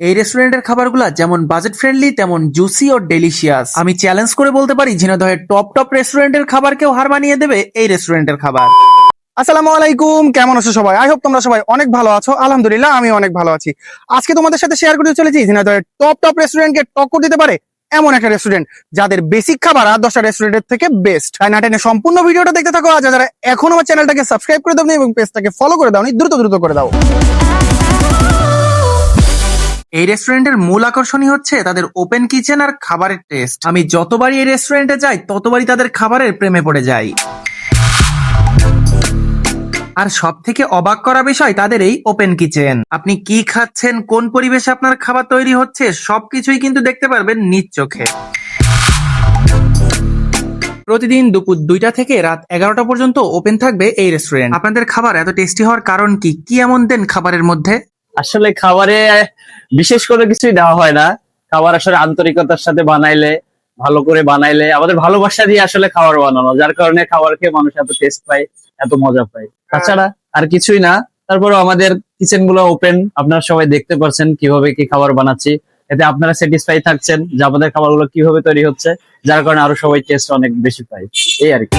এই রেস্টুরেন্টের খাবারগুলো যেমন বাজেট ফ্রেন্ডলি তেমন জুসি ও ডেলিশিয়াস। আমি চ্যালেঞ্জ করে বলতে পারি ঝিনাইদহের টপ রেস্টুরেন্টের খাবারকেও হার মানিয়ে দেবে এই রেস্টুরেন্টের খাবার। আসসালামু আলাইকুম, কেমন আছো সবাই? আই হোপ তোমরা সবাই অনেক ভালো আছো। আলহামদুলিল্লাহ আমি অনেক ভালো আছি। আজকে তোমাদের সাথে শেয়ার করতে চলেছি ঝিনাইদহের টপ রেস্টুরেন্টকে টক্কর দিতে পারে এমন একটা রেস্টুরেন্ট যাদের বেসিক খাবার আর 10টা রেস্টুরেন্টের থেকে বেস্ট। তাই না টেনে সম্পূর্ণ ভিডিওটা দেখতে থাকো। আর যারা এখন আমার চ্যানেলটাকে সাবস্ক্রাইব করে দাওনি এবং পেজটাকে ফলো করে দাওনি, দ্রুত করে দাও। এই রেস্টুরেন্টের মূল আকর্ষণই হচ্ছে তাদের ওপেন কিচেন আর খাবারের টেস্ট। আমি যতবারই এই রেস্টুরেন্টে যাই ততবারই তাদের খাবারের প্রেমে পড়ে যাই। আর সব থেকে অবাক করা বিষয় তাদের এই ওপেন কিচেন। আপনি কি খাচ্ছেন, কোন পরিবেশে আপনার খাবার তৈরি হচ্ছে, সবকিছুই কিন্তু দেখতে পারবেন নিজ চোখে। প্রতিদিন দুপুর 2টা থেকে রাত 11টা পর্যন্ত ওপেন থাকবে এই রেস্টুরেন্ট। আপনাদের খাবার এত টেস্টি হওয়ার কারণ কি? কি এমন দেন খাবারের মধ্যে? আসলে খাবারে বিশেষ করে কিছুই দেওয়া হয় না। খাবার আসলে আন্তরিকতার সাথে বানাইলে, ভালো করে বানাইলে, আমাদের ভালোবাসা দিয়ে আসলে খাবার বানানো, যার কারণে খাবার খেয়ে মানুষ এত টেস্ট পায়, এত মজা পায়। তাছাড়া আর কিছুই না। তারপরে আমাদের কিচেন গুলো ওপেন, আপনারা সবাই দেখতে পাচ্ছেন কিভাবে কি খাবার বানাচ্ছি। এতে আপনারা স্যাটিসফাই থাকছেন যে আমাদের খাবারগুলো কিভাবে তৈরি হচ্ছে, যার কারণে আরো সবাই টেস্ট অনেক বেশি পায়, এই আর কি।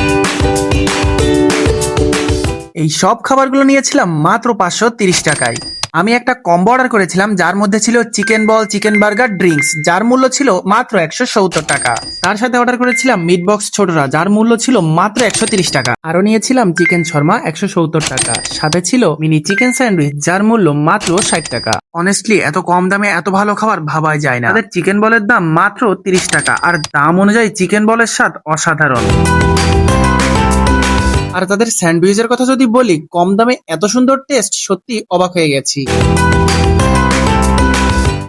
এই সব খাবারগুলো নিয়েছিলাম মাত্র 530 টাকায়। আমি একটা কম্বো অর্ডার করেছিলাম যার মধ্যে ছিল চিকেন বল, চিকেন বার্গার, ড্রিঙ্কস, যার মূল্য ছিল মাত্র 170 টাকা। তার সাথে অর্ডার করেছিলাম মিট বক্স ছোটরা, যার মূল্য ছিল মাত্র 130 টাকা। আরো নিয়েছিলাম চিকেন শর্মা 170 টাকা। সাথে ছিল মিনি চিকেন স্যান্ডউইচ, যার মূল্য মাত্র 60 টাকা। অনেস্টলি এত কম দামে এত ভালো খাবার ভাবাই যায় না। তাদের চিকেন বলের দাম মাত্র 30 টাকা, আর দাম অনুযায়ী চিকেন বলের স্বাদ অসাধারণ। আর তাদের স্যান্ডউইচের কথা যদি বলি, কম দামে এত সুন্দর টেস্ট, সত্যি অবাক হয়ে গেছি।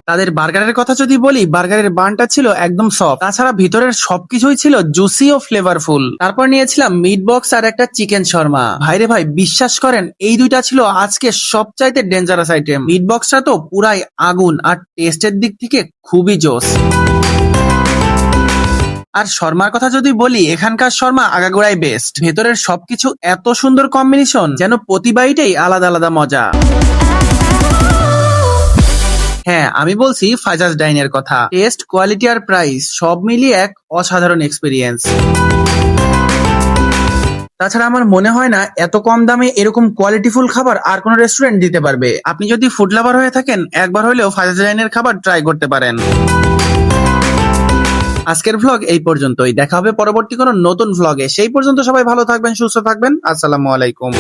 তাদের বার্গারের কথা যদি বলি, বার্গারের বানটা ছিল একদম সফট, তাছাড়া ভিতরের সবকিছুই ছিল জুসি ও ফ্লেভারফুল। তারপর নিয়েছিলাম মিট বক্স আর একটা চিকেন শর্মা। ভাইরে ভাই, বিশ্বাস করেন এই দুইটা ছিল আজকে সবচাইতে ডেঞ্জারাস আইটেম। মিট বক্সটা তো পুরাই আগুন, আর টেস্টের দিক থেকে খুবই জোস। আর শর্মার কথা যদি বলি, এখানকার শর্মা আগাগোড়াই বেস্ট। ভেতরের সবকিছু এত সুন্দর কম্বিনেশন, যেন প্রতি বাইটেই আলাদা আলাদা মজা। হ্যাঁ, আমি বলছি ফাজাজ ডাইনের কথা। টেস্ট, কোয়ালিটি আর প্রাইস সব মিলিয়ে এক অসাধারণ এক্সপিরিয়েন্স। তাছাড়া আমার মনে হয় না এত কম দামে এরকম কোয়ালিটিফুল খাবার আর কোনো রেস্টুরেন্ট দিতে পারবে। আপনি যদি ফুড লাভার হয়ে থাকেন, একবার হলেও ফাজাজ ডাইনের খাবার ট্রাই করতে পারেন। আজকের ভ্লগ এই পর্যন্তই। দেখা হবে পরবর্তী কোনো নতুন ভ্লগে। সেই পর্যন্ত সবাই ভালো থাকবেন, সুস্থ থাকবেন। আসসালামু আলাইকুম।